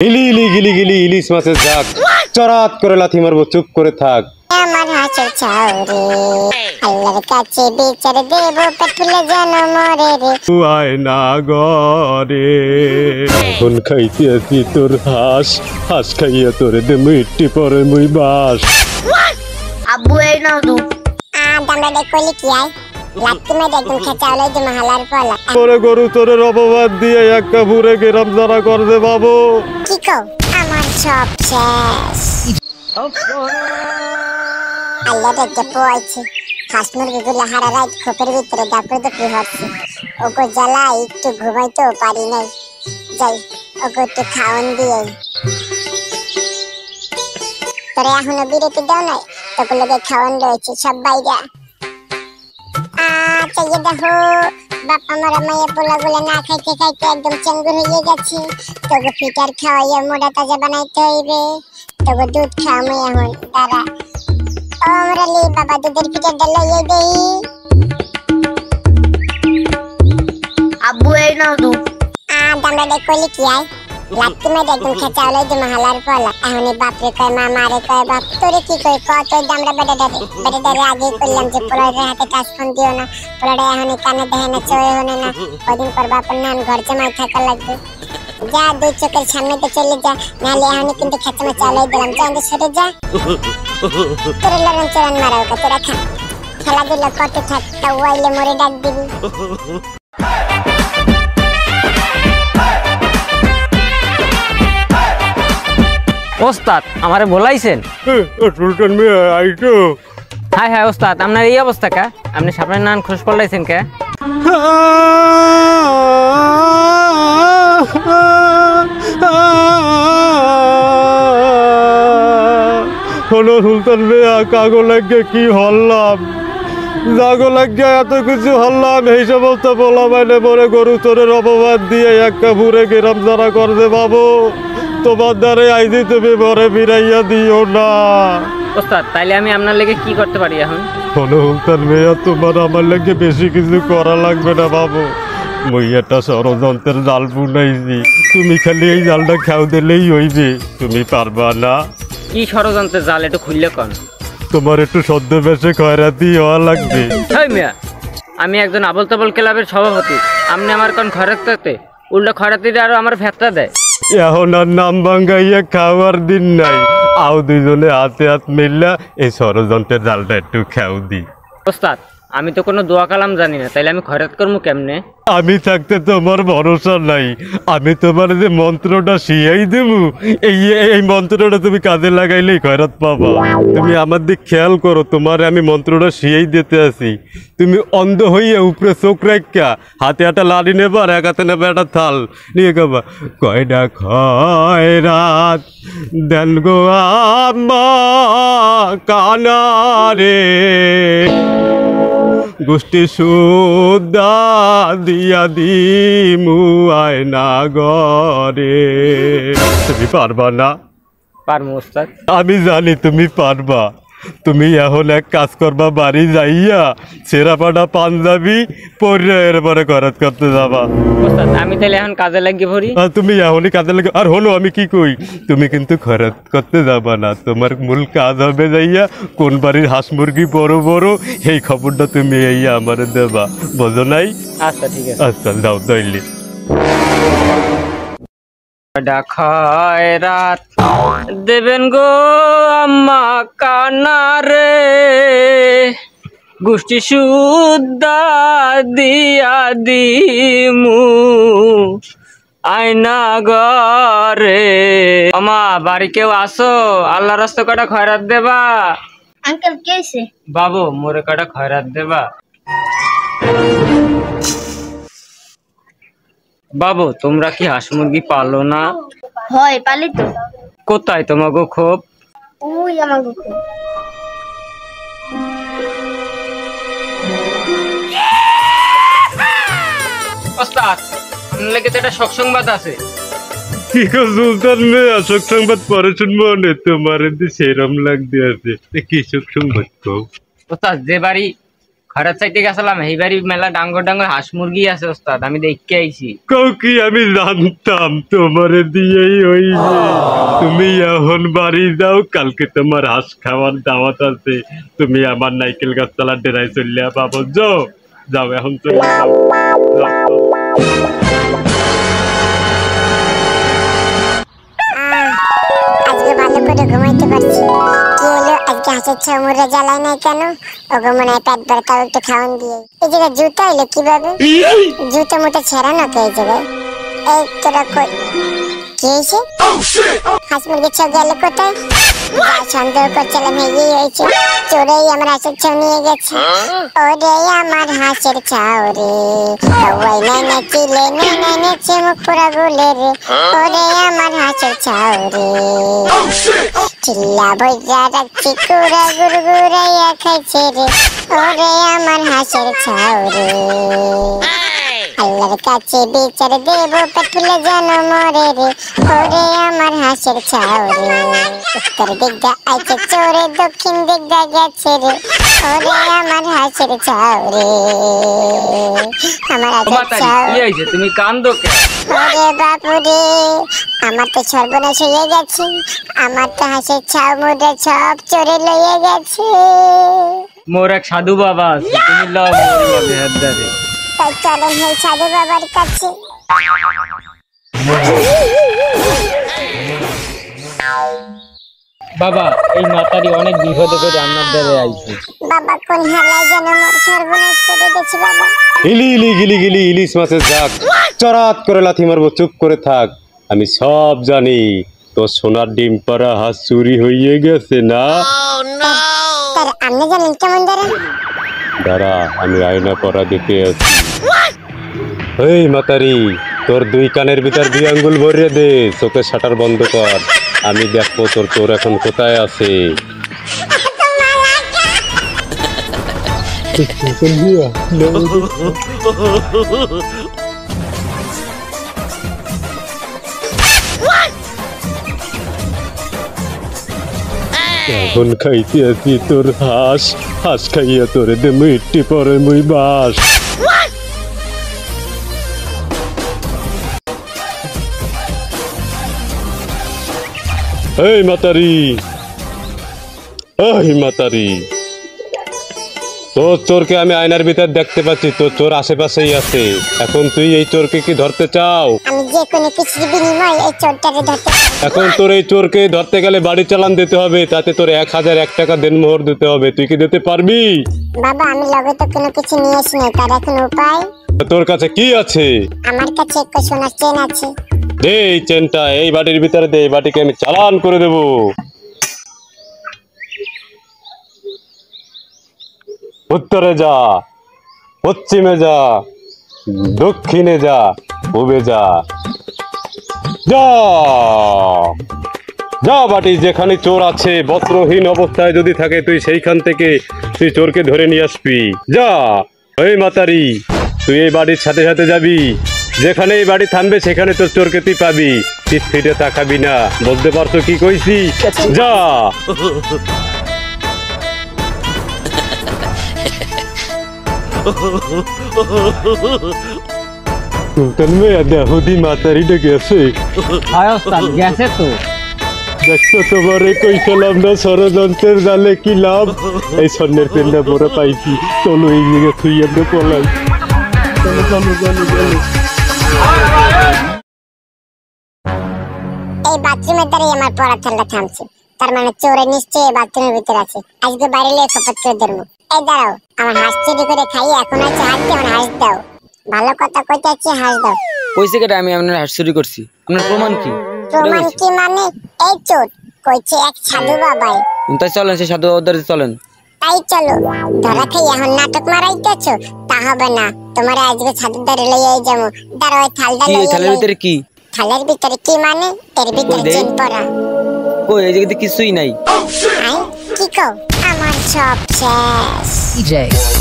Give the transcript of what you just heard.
ইলি ইলি গিলি গিলি ইলিশ মাছের ঝাঁক চরাত করে লাথি মারবো চুপ করে থাক। আমার হাসির ছাউরে আল্লাহর কাছে বিচার দেব পেটুলে যেন মরে রে আয় না গরে এখন খাইতেছি তোর হাঁস হাঁস খাইয়া তোরে দে মিট্টি পরে মুই বাস। আব্বু এই নাও দুধ। দামড়া দেখ কইলি কি আয় লাত্তি মেরে একদম খেচাওলে যে মহালার পলা তোরে গরু তোরের অপবাদ দিয়ে এক কাপুরে গেরাম যারা কর দে বাবু। কি কও আমার সব শেষ আল্লাহ দেখতে পোয়াইছে হাঁস মুরগিগুলো হারা রাত খোপের ভিতরে দাপড়ে দাপড়ে হচ্ছে ওগো জ্বালা একটু ঘুমাইতেও পারি নাই যাই ওগো একটু খাওয়ান দিয়ে তোরে এখনো বিরতি দাও নাই তোগুলোকে খাওয়ান রয়েছে সব বাইরা চাইয়ে দেখো বাপা মারা মাইয়া পোলাগুলো না খাইতে খাইতে একদম চেঙ্গুর হয়ে গেছে তোকে ফিটার খাওয়াইয়া মোটা তাজা বানাইতে হইবে তোকে দুধ খাওয়ামো এখন দাঁড়া ও আমরালি বাবা দুধের ফিটারটা লইয়ে দেই আব্বু এই নাও দুধ। দামড়া দেখ কইলি কি আয় লাত্তি মেরে একদম খেচাওলে যে মহালার পলা এখনই বাপরে কয় মা মারে কয় বাপ তোরে কি কই কত দামড়া বেটাটারে আগে করলাম যে পোলারের হাতে কাজ ফোন দিও না পোলারে এখনই কানে দেখে না চোখে হনে না কদিন পর বাপের নাম ঘর জমাই থাকা লাগবে যা দুই চোখের সামনে তো চলে যা নাহলে এখনই কিন্তু খেচামে চালাই দিলাম যা সরে যা তোরে লড়ন চড়ন মারাও কা তোরা খা খেলাধুলা করতে থাক তাও আইলে মরে ডাক দিবি। ওস্তাদ আমারে বলাইছেন সুলতান মিয়া আইতো হাই হাই ওস্তাদ আপনার এই অবস্থা কা আপনি সামনে নান খোঁজ পড়লাইছেন কে হলো সুলতান মিয়া কাগো লাগে কি হল্লাম জাগো লাগে এত কিছু হল্লাম এই সমস্ত বলা মানে পরে গরু তোরের অপবাদ দিয়ে এক কাপুরে গেরাম যারা কর দে বাবু তোমার দ্বারে আইজি তুমি ঘরে ফিরাইয়া দিও না। ওস্তাদ তাইলে আমি আপনার লেগে কি করতে পারি এখন? হলো সুলতান মিয়া তোমার আমার লাগে বেশি কিছু করা লাগবে না বাবু মুই একটা ষড়যন্ত্রের জাল বুনাইছি তুমি খালি এই জালটা খাও দিলেই হইবে তুমি পারবা না। কি ষড়যন্ত্রের জাল একটু খুললে কন তোমার একটু সদ্য বেশে খয়রাতি হওয়া লাগবে। হই মিয়া আমি একজন আবল তাবল ক্লাবের সভাপতি আপনি আমার কোন খয়রাতে উল্টা খয়রাতিটা আরো আমার ভেতরা দেয় এখন আর নাম ভাঙ্গাইয়া খাওয়ার দিন নাই আও দুইজনে হাতে হাত মিললা এই ষড়যন্ত্রের জালটা একটু খেও দি। ওস্তাদ আমি তো কোনো দোয়া কালাম জানি না তাইলে আমি খয়রাত করবো কেমনে? আমি থাকতে তোমার ভরসা নাই আমি তোমার যে মন্ত্রটা শিয়াই দেব এই মন্ত্রটা তুমি কাজে লাগাইলেই খয়রাত পাবা। তুমি আমার দিক খেয়াল করো তোমার আমি মন্ত্রটা শিয়াই দিতে আসি তুমি অন্ধ হইয়া উপরে চোখ রাখা হাতে একটা লাড়ি নেবা আর এক হাতে নেবা একটা থাল নিয়ে গাবা কয়টা খয়রাত দেন গো আম্মা কানারে গোষ্ঠী সুদা দিয়া দিমু আয়না গরে। তুমি পারবা না? পারবো ওস্তাদ আমি জানি তুমি পারবা। তুমি এখন এক কাজ করবা বাড়ি যাইয়া ছেঁড়াপাটা পাঞ্জাবি পরে এরপরে খরচ করতে যাবা। ওস্তাদ আমি তাহলে এখন কাজে লাগিয়ে পড়ি। তুমি এখনই কাজে লাগে আর হলো আমি কি কই তুমি কিন্তু খরচ করতে যাবা না তোমার মূল কাজ হবে যাইয়া কোন বাড়ির হাঁস মুরগি বড় বড় এই খবরটা তুমি এই আমারে দেবা বোঝো নাই? আচ্ছা ঠিক আছে আচ্ছা যাও দইলি খয়রাত দেবেন গো আম্মা কানারে গোষ্ঠী সুদা দিয়া দিমু আয়না ঘরে। আমা বাড়ি কেউ আসো আল্লাহ রাস্তা কটা খয়রাত দেবা? আঙ্কেল কে হইছে? বাবু মোরে কটা খয়রাত দেবা? বাবু তোমরা কি হাঁস মুরগি পালো না? হয় পালি তো। কোথায় তোমাগো খোপ? ওই আমার গুকু। ওস্তাদ আপনার লাগে তো একটা শোক সংবাদ আছে। কি গো সুলতান মিয়া শোক সংবাদ পরে শুনবো না তোমার সেরম লাগতে আছে কি শোক সংবাদ কও? ওস্তাদ যে বাড়ি খরাত চাইতে গেছিলাম, এইবারই মেলা ডাঙ্গর ডাঙ্গর হাঁস মুরগি আছে ওস্তাদ, আমি দেখতে আইছি। কি আমি জানতাম তোমারে দিয়েই হইবে। তুমি এখন বাড়ি যাও, কালকে তোমার হাঁস খাওয়ার দাওয়াত আছে। তুমি আমার নাইকেল গাছ তলার ডেরায় চললে পাবো। যাও যাও, এখন চলে যাও। আজকে ভালো করে ঘুমাইতে পারছি। কি হলো আজকে হাঁসের ছাউমুরা জ্বালায় নাই কেন? ওগো মনে হয় পেট ভরে তাও একটু খাওয়ান দিয়ে। এই জায়গায় জুতা এলো কিভাবে? জুতো মুটো ছেড়ানো কে এই জায়গায়? এই তোরা কই কি হয়েছে? হাঁস মুরগির ছাউ গেল কোথায়? যা সন্দেহ করছিলাম এই হয়েছে, চোরেই আমার হাঁসের ছাউ নিয়ে গেছে। ওরে আমার হাঁসের ছাউ রে, ওই নাই নাচিলে নাই নেচে মুখ পুরা গুলে রে। ওরে আমার হাঁসের ছাউ রে, চিল্লা বইরা রাখছি কুড়া গুড়গুড়াইয়া খাইছে রে। ওরে আমার হাঁসের ছাউ রে, আল্লাহর কাছে বিচার দেব পেট ফুলে যেন মরে রে। ওরে আমার হাঁসের ছাউ রে, উত্তর দিকটা আইছে চোরে দক্ষিণ দিকটা গেছে রে। ওরে আমার হাঁসের ছাউ রে, আমার হাঁসের ছাউ। কি হইছে তুমি কান্দো কেন? ওরে বাপু রে, আমার তো সর্বনাশ হয়ে গেছে। আমার তো হাঁসের ছাউ মুড়ে সব চোরে লইয়ে গেছে। মোর এক সাধু বাবা আছে, তুমি লও মোর লগে হাত ধরে। তাই চলেন এই সাধু বাবার কাছে। বাবা এই মাতারি অনেক বিপদে করে আমার দ্বারে আইছে। বাবা কোন হালায় যেন মোর সর্বনাশ করে দিয়েছে বাবা। ইলি ইলি গিলি গিলি ইলিশ মাছের ঝাঁক, চরাত করে লাথি মারবো, চুপ করে থাক। আমি সব জানি, তোর সোনার ডিম পাড়া হাঁস চুরি হয়ে গেছে না? তার আপনি জানেন কেমন ধরেন? দাঁড়া, আমি আয়না পড়া দেখে আছি। এই মাতারি, তোর দুই কানের ভিতর 2 আঙ্গুল ভরিয়ে দে, চোখের শাটার বন্ধ কর। আমি দেখবো তোর চোর এখন কোথায় আছে। এখন খাইতে আছি তোর হাঁস, হাঁস খাইয়া তোরে দে মিট্টি পরে মুই বাস। এই মাতারি, এই মাতারি, তোর চোরকে আমি আয়নার ভিতর দেখতে পাচ্ছি। তোর চোর আশেপাশেই আছে। এখন তুই এই চোরকে কি ধরতে চাও? আমি যে কোনো কিছুর বিনিময়ে এই চোরটাকে ধরতে চাই। এখন তোর এই চোরকে ধরতে গেলে বাড়ি চালান দিতে হবে, তাতে তোর 1001 টাকা দেনমোহর দিতে হবে। তুই কি দিতে পারবি? বাবা আমি লগে তো কোনো কিছু নিয়ে আসি নাই, তার এখন উপায়? তোর কাছে কি আছে? আমার কাছে এক সোনার চেন আছে। দে এই চেনটা, এই বাটির ভিতরে দে। এই বাটিকে আমি চালান করে দেবো। উত্তরে যা, পশ্চিমে যা, দক্ষিণে যা, পূবে যা। যা যা বাটি, যেখানে চোর আছে বস্ত্রহীন অবস্থায় যদি থাকে, তুই সেইখান থেকে তুই চোরকে ধরে নিয়ে আসবি। যা। এই মাতারি, তুই এই বাড়ির সাথে সাথে যাবি। যেখানে এই বাড়ি থামবে সেখানে তোর চোরকে তুই পাবি। পিঠ ফিরে তাকাবি না। বলতে পারছো কি কইছি? যা। মাতারিটা গেছে। হায় ওস্তাদ গেছে তো। দেখছো তোমারে কইছিলাম না ষড়যন্ত্রের জালে কি লাভ। এই স্বর্ণের পেনটা বড় পাইছি। চলো এই জায়গা তুই আমরা পলাই। চলো চলো চলো চলো। এই বাথরুমের দ্বারাই আমার পড়া ঠান্ডা থামছে। তার মানে চোরে নিশ্চয়ই বাথরুমের ভিতরে আছে। আজকে বাইরে লিয়ে খপত করে ধরবো। এই দাঁড়াও, আমার হাঁস চুরি করে খাই, এখন আছে হাত দিয়ে আমার হাঁস দাও। ভালো কথা কইতে আছি, হাঁস দাও। কইছে কেটে আমি আপনার হাঁস চুরি করছি? আপনার প্রমাণ কি? প্রমাণ কি মানে? এই চোর কইছে এক সাধু বাবাই। তাই চলেন, সে সাধু বাবার দ্বারে চলেন। তাই চলো। ধরা খাই এখন নাটক মারাইতেছো, তা হবে না। তোমার আজকে সাধুর দ্বারে লইয়ে যাবো। দাঁড়াও, ওই থালটা কি এই লইয়ে থালের ভিতরে কি? থালের ভিতরে কি মানে? এর ভিতরে ওই দে। চেন পরা। কই এই জায়গাতে কিছুই নাই। আই কি কও? আমার সব শেষ।